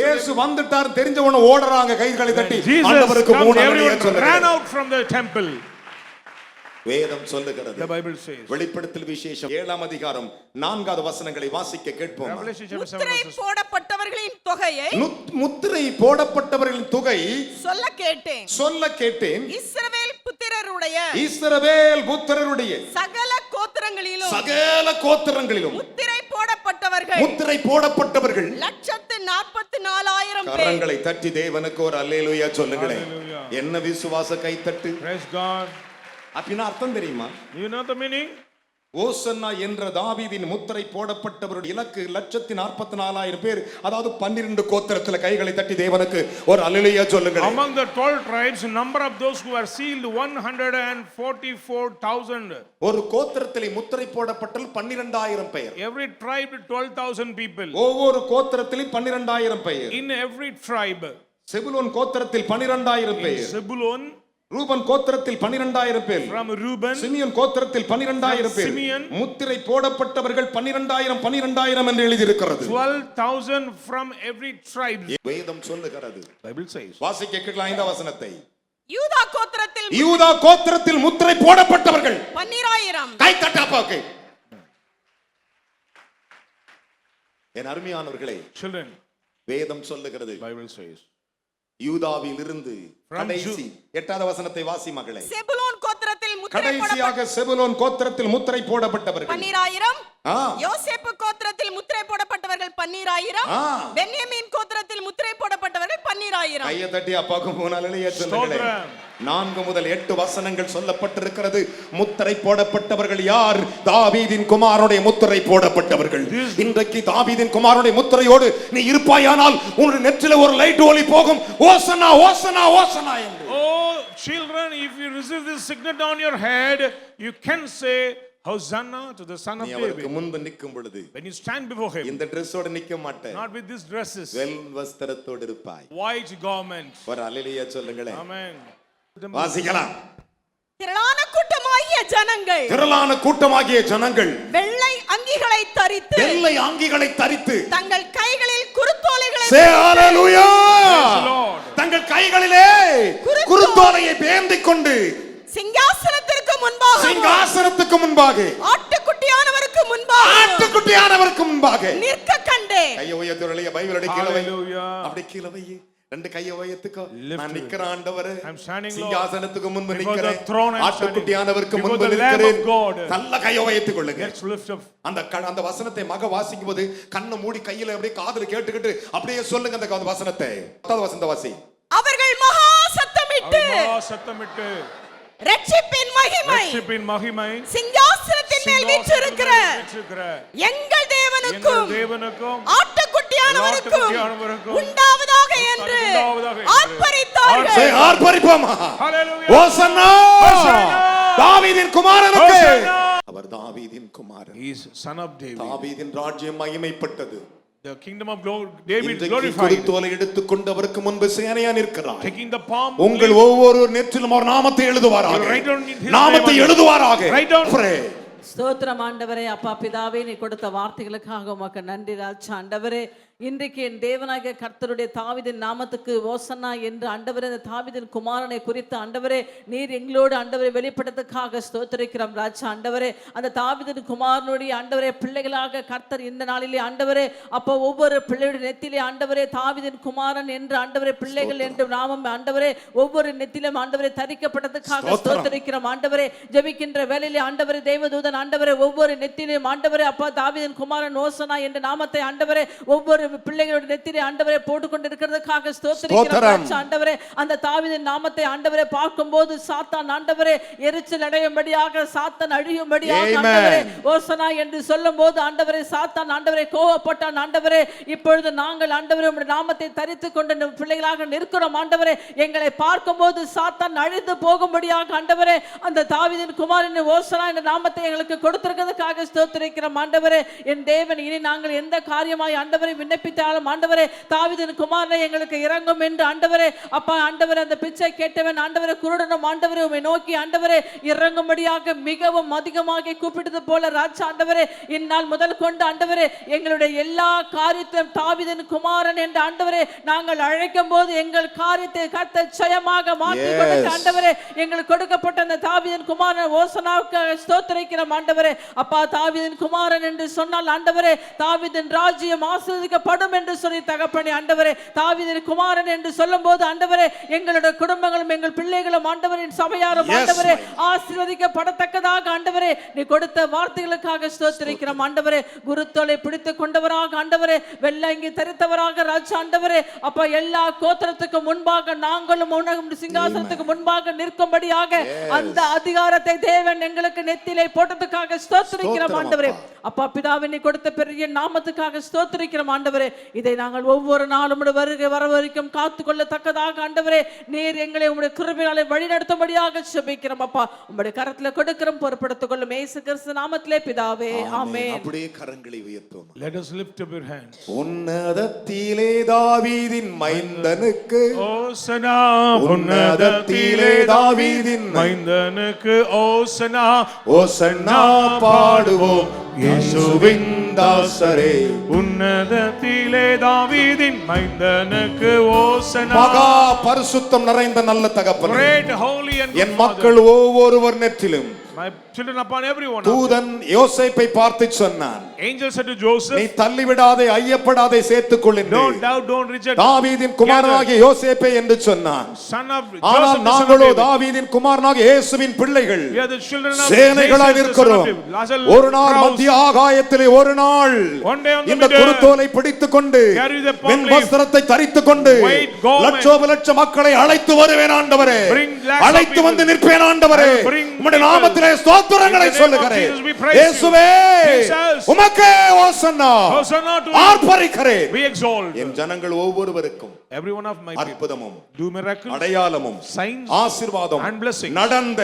இயேசு வந்துட்டார் தெரிஞ்ச உடனே ஓடுறாங்க கைகளை தட்டி. ஆண்டவருக்கு 3 அல்லேலூயா சொல்லுங்க. Ran out from the temple. வேதம் சொல்லுகிறது. The Bible says. வெளிப்படுத்தல் விசேஷம் 7ஆம் அதிகாரம் 4வது வசனங்களை வாசிக்க கேட்போம். முத்திரை போடப்பட்டவர்களின் தொகையை முத்திரை போடப்பட்டவர்களின் தொகை சொல்ல கேட்டேன். இஸ்ரவேல் புத்திரருடைய சகல கோத்திரங்களிலும் முத்திரை போடப்பட்டவர்கள் 144,000 பேர். கரங்களை தட்டி தேவனுக்கு ஒரு அல்லேலூயா சொல்லுங்களேன். என்ன விசுவாச கைத்தட்டு. Praise God. அப்படினா அர்த்தம் தெரியுமா? You know the meaning? ஓசன்னா என்ற தாவீதின் முத்திரை போடப்பட்டவருடைய இலக்கு 144,000 பேர். அதாவது 12 கோத்திரத்துல கைகளை தட்டி தேவனுக்கு ஒரு அல்லேலூயா சொல்லுங்க. Among the 12 tribes, number of those who are sealed 144,000. ஒரு கோத்திரத்திலே முத்திரை போடப்பட்டல் 12,000 பேர். Every tribe 12,000 people. ஒவ்வொரு கோத்திரத்திலும் 12,000 பேர். In every tribe. செபுலோன் கோத்திரத்தில் 12,000 பேர். Zebulun. ரூபன் கோத்திரத்தில் 12,000 பேர். From Reuben. சிமியோன் கோத்திரத்தில் 12,000 பேர். முத்திரை போடப்பட்டவர்கள் 12,000 என்று எழுதி இருக்கிறது. 12,000 from every tribe. வேதம் சொல்லுகிறது. Bible says. வாசிக்க கேட்கலாம் 5ஆம் வசனத்தை. யூதா கோத்திரத்தில் முத்திரை போடப்பட்டவர்கள் 12,000. கை தட்டாப்பாக்கு. என் அருமையானவர்களே. Children. வேதம் சொல்லுகிறது. Bible says. யூதாவில் இருந்து கடைசி 8வது வசனத்தை வாசி மகளே. செபுலோன் கோத்திரத்தில் கடைசியாக செபுலோன் கோத்திரத்தில் முத்திரை போடப்பட்டவர்கள் 12,000. யோசேப்பு கோத்திரத்தில் முத்திரை போடப்பட்டவர்கள் 12,000. பென்யமீன் கோத்திரத்தில் முத்திரை போடப்பட்டவர்கள் 12,000. கையை தட்டி அப்பாவுக்கு 3 அல்லேலூயா சொல்லுங்களே. 4 முதல் 8 வசனங்கள் சொல்லப்பட்டிருக்கிறது. முத்திரை போடப்பட்டவர்கள் யார்? தாவீதின் குமாரனுடைய முத்திரை போடப்பட்டவர்கள். இன்றைக்கு தாவீதின் குமாரனுடைய முத்திரையோடு நீ இருப்பாயானால் உன்னுடைய நெற்றில ஒரு லைட் ஒளி போகும். ஓசனா ஓசனா ஓசனா என்று. Oh children, if you receive this signet on your head, you can say Hosanna to the son of David. அவருக்கு முன்பு நிற்கும் பொழுது, when you stand before him, இந்த Dressோட நிக்க மாட்டே. not with these dresses, வெள் வஸ்திரத்தோடு இருப்பாய். white garment. ஒரு அல்லேலூயா சொல்லுங்களே. Amen. வாசிக்கலாம். திரளான கூட்டமாகிய ஜனங்கள் வெள்ளை அங்கிகளை தரித்து தங்கள் கைகளில் குருத்தோலைகளை தங்கள் கைகளிலே குருத்தோலையை ஏந்திக் கொண்டு சிங்காசனத்துக்கு முன்பாக ஆட்டுக்குட்டியானவருக்கு முன்பாக நிற்க கண்டே. கையை உயர்த்தி பைபிள் அப்படி கீழே வை. 2 கையை உயர்த்துக்கோ. நான் நிக்கிற ஆண்டவரே, சிங்காசனத்துக்கு முன்பு நிக்கிறேன், ஆட்டுக்குட்டியானவருக்கு முன்பு நிக்கிறேன். நல்ல கையை உயர்த்திக் கொள்ளுங்க. அந்த வசனத்தை மக வாசிக்கும் போது கண்ணை மூடி கையில அப்படியே காதுல கேட்டுக்கிட்டு அப்படியே சொல்லுங்க அந்த வசனத்தை. 8வது வசனத்தை வாசி. அவர்கள் மகா சத்தமிட்டு ரட்சிப்பின் மகிமை சிங்காசனத்தின் மேல் வீற்றிருக்கிற எங்கள் தேவனுக்கும் ஆட்டுக்குட்டியானவருக்கும் உண்டாவதாக என்று ஆர்ப்பரித்தார்கள். ஆர்ப்பரிப்போமா? ஹோசன்னா தாவீதின் குமாரனுக்கு. அவர் தாவீதின் குமாரன். He is son of David. தாவீதின் ராஜ்யம் மகிமைப்பட்டது. The kingdom of David இன்றைக்கு glorified. குருத்தோலை எடுத்துக்கொண்டு அவருக்கு முன்பு சேனையா நிற்கிறார். Taking the palm. உங்கள் ஒவ்வொரு நெற்றிலும் அவர் நாமத்தை எழுதுவாராக. நாமத்தை எழுதுவாராக. Pray. ஸ்தோத்திரம் ஆண்டவரே. அப்பா பிதாவே, நீ கொடுத்த வார்த்தைகளுக்காக உமக்கு நன்றி ராஜா. ஆண்டவரே, இன்றைக்கு என் தேவனாகிய கர்த்தருடைய தாவீதின் நாமத்துக்கு ஓசன்னா என்று ஆண்டவரே, அந்த தாவீதின் குமாரனை குறித்து ஆண்டவரே நீர் எங்களோடு ஆண்டவரை வெளிப்படுத்ததுக்காக ஸ்தோத்திரிக்கிறோம் ராஜா. ஆண்டவரே, அந்த தாவீதின் குமாரனுடைய ஆண்டவரே பிள்ளைகளாக கர்த்தர் இந்த நாளிலே ஆண்டவரே அப்போ ஒவ்வொரு பிள்ளையுடைய நெத்திலே ஆண்டவரே தாவீதின் குமாரன் என்று ஆண்டவரே பிள்ளைகள் என்று நாமம் ஆண்டவரே ஒவ்வொரு நெத்திலும் ஆண்டவரை தரிக்கப்பட்டதுக்காக ஸ்தோத்திரிக்கிறோம் ஆண்டவரே. ஜெபிக்கின்ற வேளையிலே ஆண்டவரே தேவதூதன் ஆண்டவரே ஒவ்வொரு நெத்திலும் ஆண்டவரே அப்பா தாவீதின் குமாரன் ஓசன்னா என்ற நாமத்தை ஆண்டவரே ஒவ்வொரு பிள்ளைகளுடைய நெத்திலே ஆண்டவரே போட்டுக்கொண்டிருக்கிறதுக்காக ஸ்தோத்திரிக்கிறோம் ஆண்டவரே. அந்த தாவீதின் நாமத்தை ஆண்டவரே பார்க்கும்போது சாத்தான் ஆண்டவரே எரிச்சல் அடையும்படியாக, சாத்தான் அழியும்படியாக ஆண்டவரே ஓசனா என்று சொல்லும்போது ஆண்டவரே சாத்தான் ஆண்டவரே கோபப்பட்டான் ஆண்டவரே. இப்பொழுது நாங்கள் ஆண்டவரே உம்முடைய நாமத்தை தரித்துக் கொண்டு பிள்ளைகளாக நிற்கிறோம் ஆண்டவரே. எங்களை பார்க்கும்போது சாத்தான் அழிந்து போகும்படியாக ஆண்டவரே அந்த தாவீதின் குமாரன் ஓசனா என்ற நாமத்தை எங்களுக்கு கொடுத்திருக்கிறதுக்காக ஸ்தோத்திரிக்கிறோம் ஆண்டவரே. என் தேவன், இனி நாங்கள் எந்த காரியமாய் ஆண்டவரை விண்ணப்பித்தாலும் ஆண்டவரே தாவீதின் குமாரனை எங்களுக்கு இறங்கும் என்று ஆண்டவரே அப்பா ஆண்டவரே அந்த பிச்சை கேட்டவன் ஆண்டவரே குருடனும் ஆண்டவரே உம்மை நோக்கி ஆண்டவரே இறங்கும்படியாக மிகவும் அதிகமாக கூப்பிட்டது போல ராஜா ஆண்டவரே இந்நாள் முதல் கொண்டு ஆண்டவரே எங்களுடைய எல்லா காரியத்தையும் தாவீதின் குமாரன் என்ற ஆண்டவரே நாங்கள் அழைக்கும் போது எங்கள் காரியத்தை கர்த்தர் ஜெயமாக மாற்றி கொடுத்த ஆண்டவரே எங்களுக்கு கொடுக்கப்பட்ட அந்த தாவீதின் குமாரன் ஓசனாவுக்கு ஸ்தோத்திரிக்கிறோம் ஆண்டவரே. அப்பா தாவீதின் குமாரன் என்று சொன்னால் ஆண்டவரே தாவீதின் ராஜ்யம் ஆசீர்வதிக்கப்படும் என்று சொல்லி தகப்பனே ஆண்டவரே தாவீதின் குமாரன் என்று சொல்லும்போது ஆண்டவரே எங்களுடைய குடும்பங்களும் எங்கள் பிள்ளைகளும் ஆண்டவரின் சபையாரும் ஆண்டவரே ஆசீர்வதிக்கப்படத்தக்கதாக ஆண்டவரே நீ கொடுத்த வார்த்தைகளுக்காக ஸ்தோத்திரிக்கிறோம் ஆண்டவரே. குருத்தோலை பிடித்துக் கொண்டவராக ஆண்டவரே வெள்ளாங்கி தரித்தவராக ராஜா ஆண்டவரே அப்பா எல்லா கோத்திரத்துக்கு முன்பாக நாங்களும் உனக்கும் சிங்காசனத்துக்கு முன்பாக நிற்கும்படியாக அந்த அதிகாரத்தை தேவன் எங்களுக்கு நெத்திலே போட்டதுக்காக ஸ்தோத்திரிக்கிறோம் ஆண்டவரே. அப்பா பிதாவே நீ கொடுத்த பெரிய நாமத்துக்காக ஸ்தோத்திரிக்கிறோம் ஆண்டவரே. இதை நாங்கள் ஒவ்வொரு நாளும் வருகை வர வரைக்கும் காத்துக்கொள்ளத்தக்கதாக ஆண்டவரே நீர் எங்களை உம்முடைய கிருபையாலே வழிநடத்தும்படியாக ஜெபிக்கிறோம் அப்பா. உம்முடைய கரத்துல கொடுக்கிறோம், பொறுப்படுத்திக் கொள்ளும் இயேசு கிறிஸ்து நாமத்திலே பிதாவே ஆமென். அப்படியே கரங்களை உயர்த்துவோம். Let us lift up your hands. உன்னதத்திலே தாவீதின் மைந்தனுக்கு ஓசனா, உன்னதத்திலே தாவீதின் மைந்தனுக்கு ஓசனா, ஓசன்னா பாடுவோம் இயேசுவின் தாசரே. உன்னதத்திலே தாவீதின் மைந்தனுக்கு ஓசனா. மகா பரிசுத்தம் நிறைந்த நல்ல தகப்பனே, Great, holy and good என் மக்கள் ஒவ்வொருவர் நெற்றிலும் my children upon everyone. தூதன் யோசேப்பை பார்த்து சொன்னான், Angel said to Joseph, நீ தள்ளிவிடாதே, ஐயப்படாதே, சேர்த்துக்கொள் என்று. don't doubt, don't reject. தாவீதின் குமாரனாகிய யோசேப்பை என்று சொன்னான். Son of ஆனால் Joseph, நாங்களோ தாவீதின் குமாரனாகிய இயேசுவின் பிள்ளைகள் we are the children of சேனைகளாய் இருக்கிறோம். ஒரு நாள் மத்திய ஆகாயத்திலே, ஒரு நாள் இந்த குருத்தோலை பிடித்துக் கொண்டு வெண் வஸ்திரத்தை தரித்துக் கொண்டு லட்சோப லட்ச மக்களை அழைத்து வருவேன் ஆண்டவரே, அழைத்து வந்து நிற்பேன் ஆண்டவரே. உம்முடைய நாமத்திலே ஸ்தோத்திரங்களை சொல்லுகிறேன் இயேசுவே. உமக்கே ஓசன்னா ஆர்ப்பரிக்கிறேன். we exalt. என் ஜனங்கள் ஒவ்வொருவருக்கும் every one of my people அற்புதமும் do miracles, அடையாளமும் signs ஆசீர்வாதம் and blessings நடந்த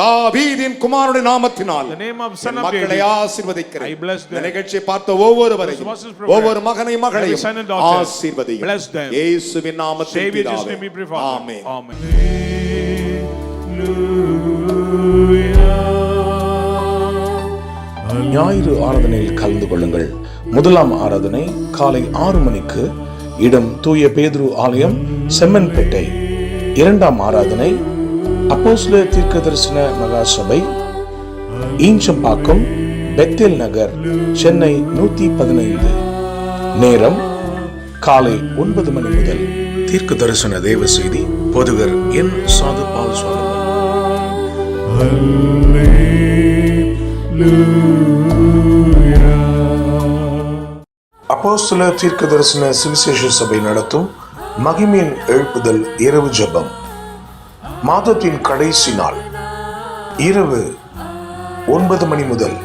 தாவீதின் குமாரனுடைய நாமத்தினால் the name of son of மக்களை David ஆசீர்வதிக்கிறேன். I bless them. இந்த நிகழ்ச்சியை பார்த்த ஒவ்வொருவரையும் ஒவ்வொரு மகனை மகளையும் every son and daughter ஆசீர்வதியும். bless them. இயேசுவின் நாமத்தில் Savior just பிதாவே. name we pray for. Amen. Amen. ஞாயிறு ஆராதனையில் கலந்து கொள்ளுங்கள். முதலாம் ஆராதனை காலை 6 மணிக்கு, இடம் தூய பேதுரு ஆலயம், செம்மன்பேட்டை. இரண்டாம் ஆராதனை அப்போஸ்தலர் தீர்க்கதரிசன மகா சபை, ஈஞ்சம்பாக்கம், பெத்தேல் நகர், சென்னை 115. நேரம் காலை 9 மணி முதல். தீர்க்க தரிசன தேவ செய்தி போதகர் என் சாது பால் சுவாமி. அப்போஸ்தலர் தீர்க்க தரிசன சுவிசேஷ சபை நடத்தும் மகிமையின் எழுப்புதல் இரவு ஜெபம். மாதத்தின் கடைசி நாள் இரவு 9 மணி முதல்.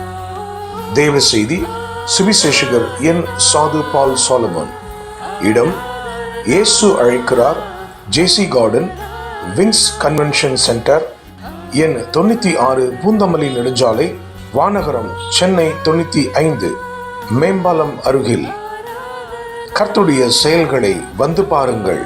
தேவ செய்தி சுவிசேஷகர் என் சாது பால் சாலமன். இடம் இயேசு அழைக்கிறார், ஜேசி கார்டன், விங்ஸ் கன்வென்ஷன் சென்டர், எண் 96, பூந்தமல்லி நெடுஞ்சாலை, வானகரம், சென்னை 95, மேம்பாலம் அருகில். கர்த்தருடைய செயல்களை வந்து பாருங்கள்.